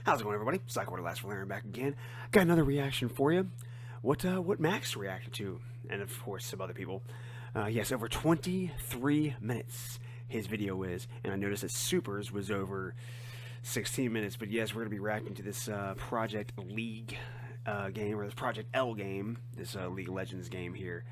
How's it going, everybody? Psycho Last Valerian back again. Got another reaction for you. What Max reacted to, and of course some other people. Yes, over 23 minutes his video is, and I noticed that Super's was over 16 minutes. But yes, we're gonna be reacting to this Project League game, or this Project L game, this League of Legends game here.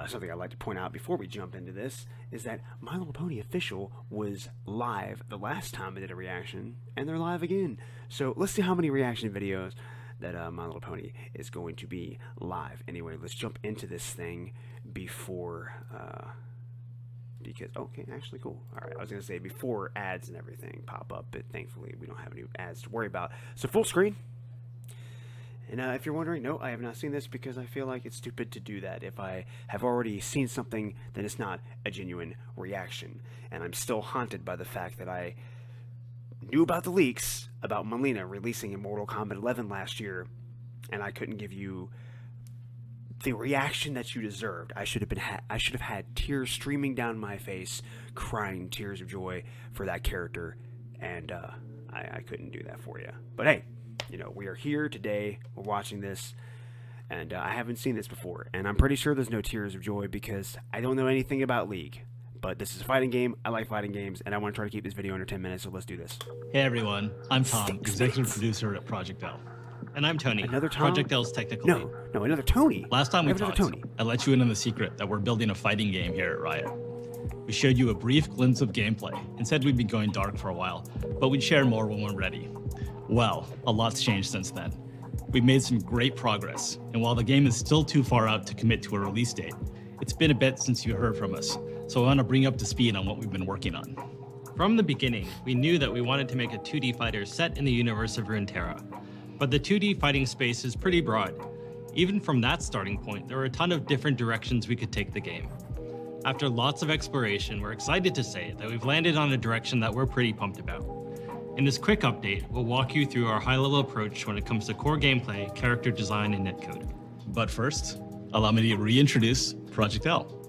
Something I'd like to point out before we jump into this is that My Little Pony Official was live the last time I did a reaction, and they're live again. So let's see how many reaction videos that My Little Pony is going to be live. Anyway, let's jump into this thing before, because, okay, actually cool. Alright, I was going to say before ads and everything pop up, but thankfully we don't have any ads to worry about. So full screen. And if you're wondering, no, I have not seen this because I feel like it's stupid to do that. If I have already seen something, then it's not a genuine reaction. And I'm still haunted by the fact that I knew about the leaks about Melina releasing in Mortal Kombat 11 last year, and I couldn't give you the reaction that you deserved. I should have had tears streaming down my face, crying tears of joy for that character, and I couldn't do that for you. But hey, you know, we are here today, we're watching this, and I haven't seen this before, and I'm pretty sure there's no tears of joy because I don't know anything about League. But this is a fighting game, I like fighting games, and I want to try to keep this video under 10 minutes, so let's do this. Hey everyone, I'm Tom, executive producer at Project L. And I'm Tony, another Tom? Project L's technical lead. No, another Tony. Last time we talked, Tony. I let you in on the secret that we're building a fighting game here at Riot. We showed you a brief glimpse of gameplay and said we'd be going dark for a while, but we'd share more when we're ready. Well, a lot's changed since then. We've made some great progress, and while the game is still too far out to commit to a release date, it's been a bit since you heard from us, so I want to bring up to speed on what we've been working on. From the beginning, we knew that we wanted to make a 2D fighter set in the universe of Runeterra, but the 2D fighting space is pretty broad. Even from that starting point, there were a ton of different directions we could take the game. After lots of exploration, we're excited to say that we've landed on a direction that we're pretty pumped about. In this quick update, we'll walk you through our high-level approach when it comes to core gameplay, character design, and netcode. But first, allow me to reintroduce Project L.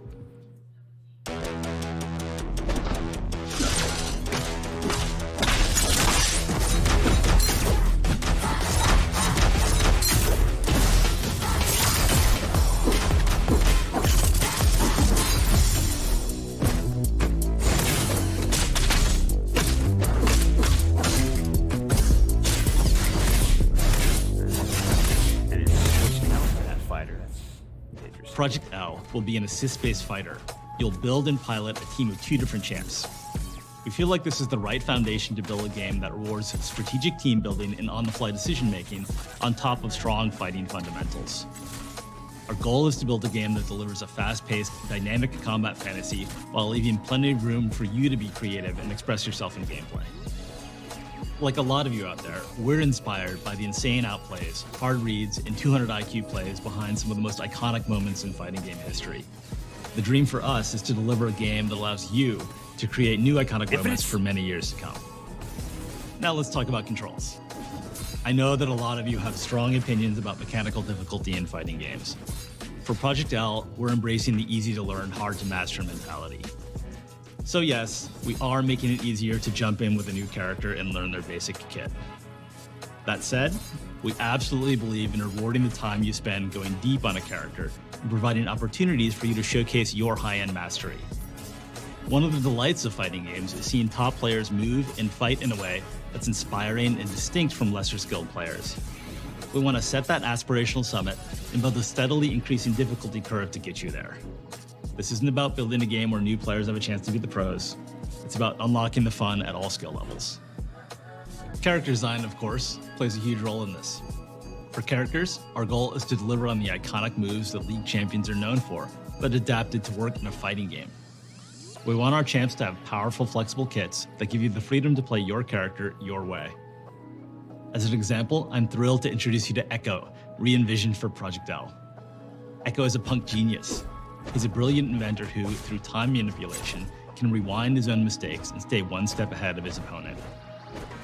Project L will be an assist-based fighter. You'll build and pilot a team of 2 different champs. We feel like this is the right foundation to build a game that rewards strategic team building and on-the-fly decision-making on top of strong fighting fundamentals. Our goal is to build a game that delivers a fast-paced, dynamic combat fantasy while leaving plenty of room for you to be creative and express yourself in gameplay. Like a lot of you out there, we're inspired by the insane outplays, hard reads, and 200 IQ plays behind some of the most iconic moments in fighting game history. The dream for us is to deliver a game that allows you to create new iconic moments for many years to come. Now let's talk about controls. I know that a lot of you have strong opinions about mechanical difficulty in fighting games. For Project L, we're embracing the easy to learn, hard to master mentality. So yes, we are making it easier to jump in with a new character and learn their basic kit. That said, we absolutely believe in rewarding the time you spend going deep on a character and providing opportunities for you to showcase your high-end mastery. One of the delights of fighting games is seeing top players move and fight in a way that's inspiring and distinct from lesser skilled players. We want to set that aspirational summit and build a steadily increasing difficulty curve to get you there. This isn't about building a game where new players have a chance to be the pros. It's about unlocking the fun at all skill levels. Character design, of course, plays a huge role in this. For characters, our goal is to deliver on the iconic moves that League champions are known for, but adapted to work in a fighting game. We want our champs to have powerful, flexible kits that give you the freedom to play your character your way. As an example, I'm thrilled to introduce you to Echo, re-envisioned for Project L. Echo is a punk genius. He's a brilliant inventor who, through time manipulation, can rewind his own mistakes and stay one step ahead of his opponent.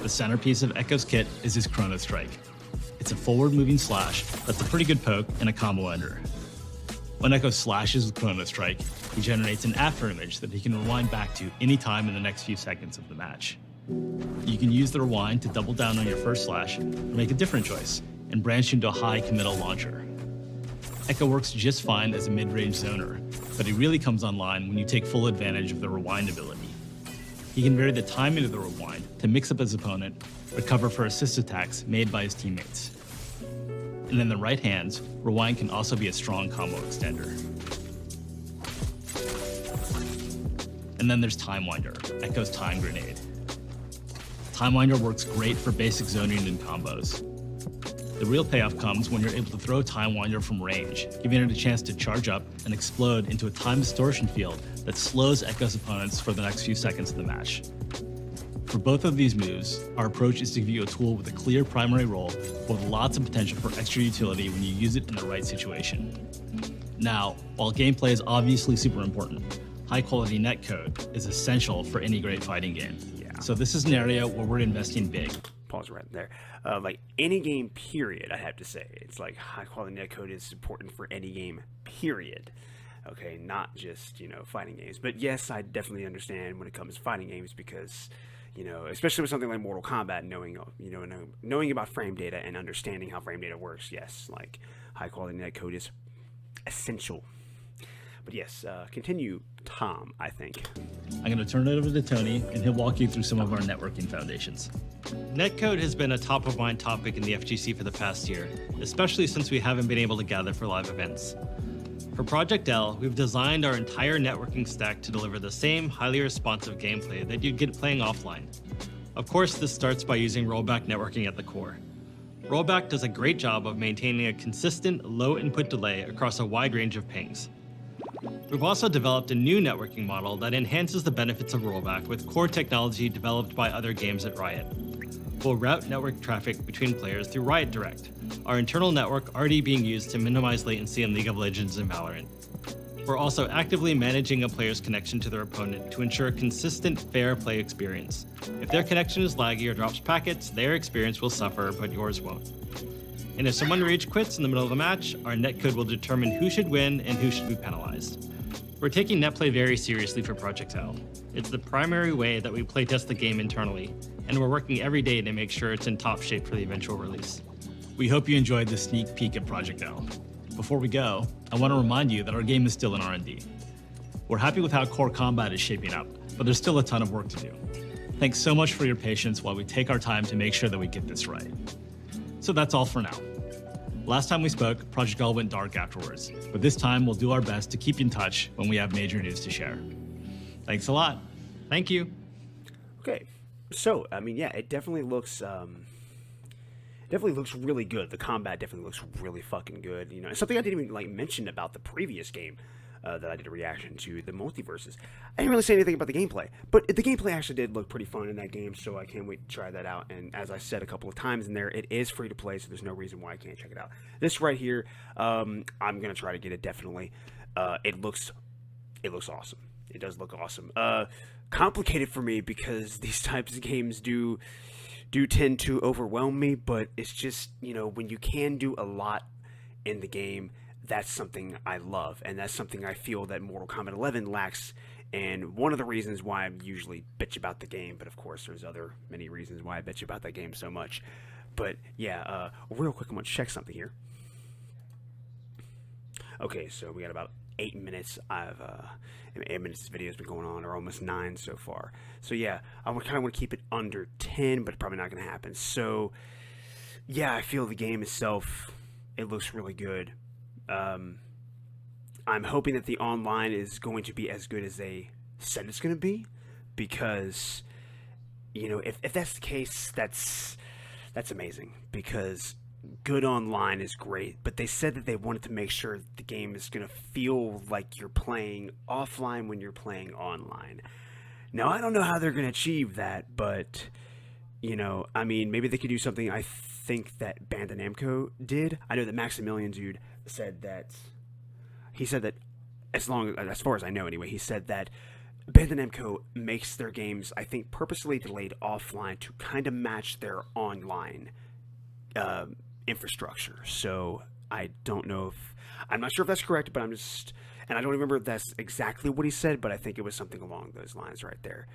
The centerpiece of Echo's kit is his Chrono Strike. It's a forward-moving slash that's a pretty good poke and a combo ender. When Echo slashes with Chrono Strike, he generates an afterimage that he can rewind back to any time in the next few seconds of the match. You can use the rewind to double down on your first slash or make a different choice and branch into a high committal launcher. Echo works just fine as a mid-range zoner, but he really comes online when you take full advantage of the rewind ability. He can vary the timing of the rewind to mix up his opponent or cover for assist attacks made by his teammates. And in the right hands, rewind can also be a strong combo extender. And then there's Time Winder, Echo's time grenade. Time Winder works great for basic zoning and combos. The real payoff comes when you're able to throw Time Winder from range, giving it a chance to charge up and explode into a time distortion field that slows Echo's opponents for the next few seconds of the match. For both of these moves, our approach is to give you a tool with a clear primary role, but with lots of potential for extra utility when you use it in the right situation. Now, while gameplay is obviously super important, high-quality netcode is essential for any great fighting game. Yeah. So this is an area where we're investing big. Pause right there. Like any game, period, I have to say. It's like high-quality netcode is important for any game, period. Okay, not just, fighting games. But yes, I definitely understand when it comes to fighting games because, especially with something like Mortal Kombat, knowing about frame data and understanding how frame data works, yes, like high-quality netcode is essential. But yes, continue, Tom, I think. I'm going to turn it over to Tony, and he'll walk you through some of our networking foundations. Netcode has been a top-of-mind topic in the FGC for the past year, especially since we haven't been able to gather for live events. For Project L, we've designed our entire networking stack to deliver the same highly responsive gameplay that you'd get playing offline. Of course, this starts by using rollback networking at the core. Rollback does a great job of maintaining a consistent, low input delay across a wide range of pings. We've also developed a new networking model that enhances the benefits of rollback with core technology developed by other games at Riot. We'll route network traffic between players through Riot Direct, our internal network already being used to minimize latency in League of Legends and Valorant. We're also actively managing a player's connection to their opponent to ensure a consistent, fair play experience. If their connection is laggy or drops packets, their experience will suffer, but yours won't. And if someone rage quits in the middle of a match, our netcode will determine who should win and who should be penalized. We're taking netplay very seriously for Project L. It's the primary way that we playtest the game internally, and we're working every day to make sure it's in top shape for the eventual release. We hope you enjoyed this sneak peek at Project L. Before we go, I want to remind you that our game is still in R&D. We're happy with how core combat is shaping up, but there's still a ton of work to do. Thanks so much for your patience while we take our time to make sure that we get this right. So that's all for now. Last time we spoke, Project L went dark afterwards, but this time we'll do our best to keep you in touch when we have major news to share. Thanks a lot. Thank you. Okay, so it definitely looks really good. The combat definitely looks really fucking good. It's something I didn't even mention about the previous game that I did a reaction to, the Multiverses. I didn't really say anything about the gameplay, but the gameplay actually did look pretty fun in that game, so I can't wait to try that out. And as I said a couple of times in there, it is free to play, so there's no reason why I can't check it out. This right here, I'm gonna try to get it definitely. It looks awesome. It does look awesome. Complicated for me because these types of games do tend to overwhelm me, but it's just, when you can do a lot in the game, that's something I love, and that's something I feel that Mortal Kombat 11 lacks, and one of the reasons why I usually bitch about the game, but of course there's many reasons why I bitch about that game so much. But yeah, real quick, I'm going to check something here. Okay, so we got about 8 minutes. 8 minutes this video's been going on, or almost 9 so far. So yeah, I kind of want to keep it under 10, but probably not going to happen. So yeah, I feel the game itself, it looks really good. I'm hoping that the online is going to be as good as they said it's going to be, because if that's the case, that's amazing, because good online is great, but they said that they wanted to make sure the game is going to feel like you're playing offline when you're playing online. Now, I don't know how they're going to achieve that, but maybe they could do something I think that Bandai Namco did. I know that Maximilian dude said that as far as I know anyway, he said that Bandai Namco makes their games, I think, purposely delayed offline to kind of match their online infrastructure. So I don't know I'm not sure if that's correct, but and I don't remember if that's exactly what he said, but I think it was something along those lines right there.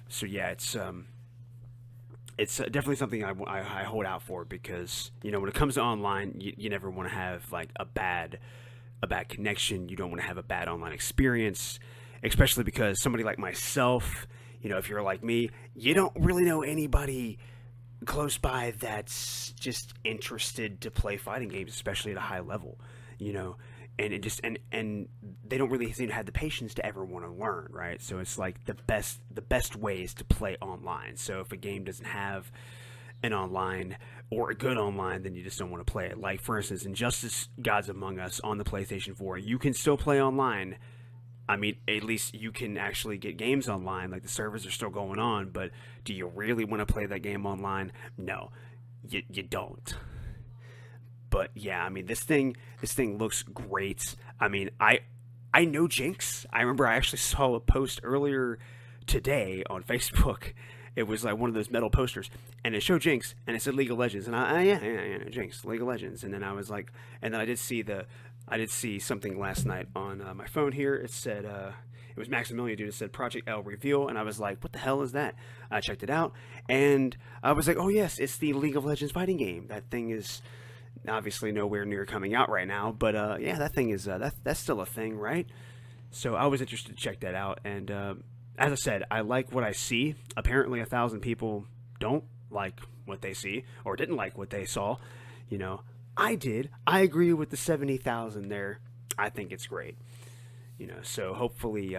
So yeah, it's it's definitely something I hold out for, because you know when it comes to online, you never want to have like a bad connection. You don't want to have a bad online experience, especially because somebody like myself, you know, if you're like me, you don't really know anybody close by that's just interested to play fighting games, especially at a high level, you know. And it just and they don't really seem to have the patience to ever want to learn, right? So it's like the best way is to play online. So if a game doesn't have an online or a good online, then you just don't want to play it. Like for instance, Injustice Gods Among Us on the PlayStation 4, you can still play online. I mean, at least you can actually get games online, like the servers are still going on, but do you really want to play that game online? No, you don't. But yeah, I mean, this thing looks great. I mean, I know Jinx. I remember I actually saw a post earlier today on Facebook. It was like one of those metal posters, and it showed Jinx, and it said League of Legends, and yeah, Jinx, League of Legends, and then I was like, and then I did see something last night on my phone here. It said it was Maximilian dude. It said Project L reveal, and I was like, what the hell is that? I checked it out, and I was like, oh yes, it's the League of Legends fighting game. That thing is obviously nowhere near coming out right now, but yeah, that thing is that's still a thing, right? So I was interested to check that out, and as I said, I like what I see. Apparently 1,000 people don't like what they see, or didn't like what they saw. You know, I did. I agree with the 70,000 there. I think it's great. You know, so hopefully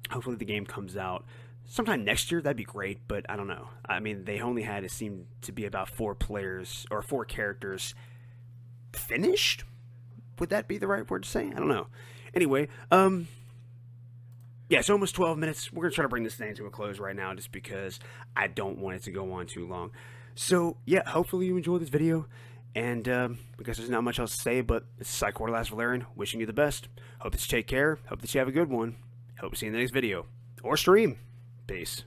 hopefully the game comes out sometime next year. That'd be great, but I don't know. I mean, they only had, it seemed to be about 4 players or 4 characters finished. Would that be the right word to say? I don't know. Anyway, yeah, it's almost 12 minutes. We're going to try to bring this thing to a close right now, just because I don't want it to go on too long. So, yeah, hopefully you enjoyed this video. And because there's not much else to say, but this is Psycho Last Valerian wishing you the best. Hope that you take care. Hope that you have a good one. Hope to see you in the next video or stream. Peace.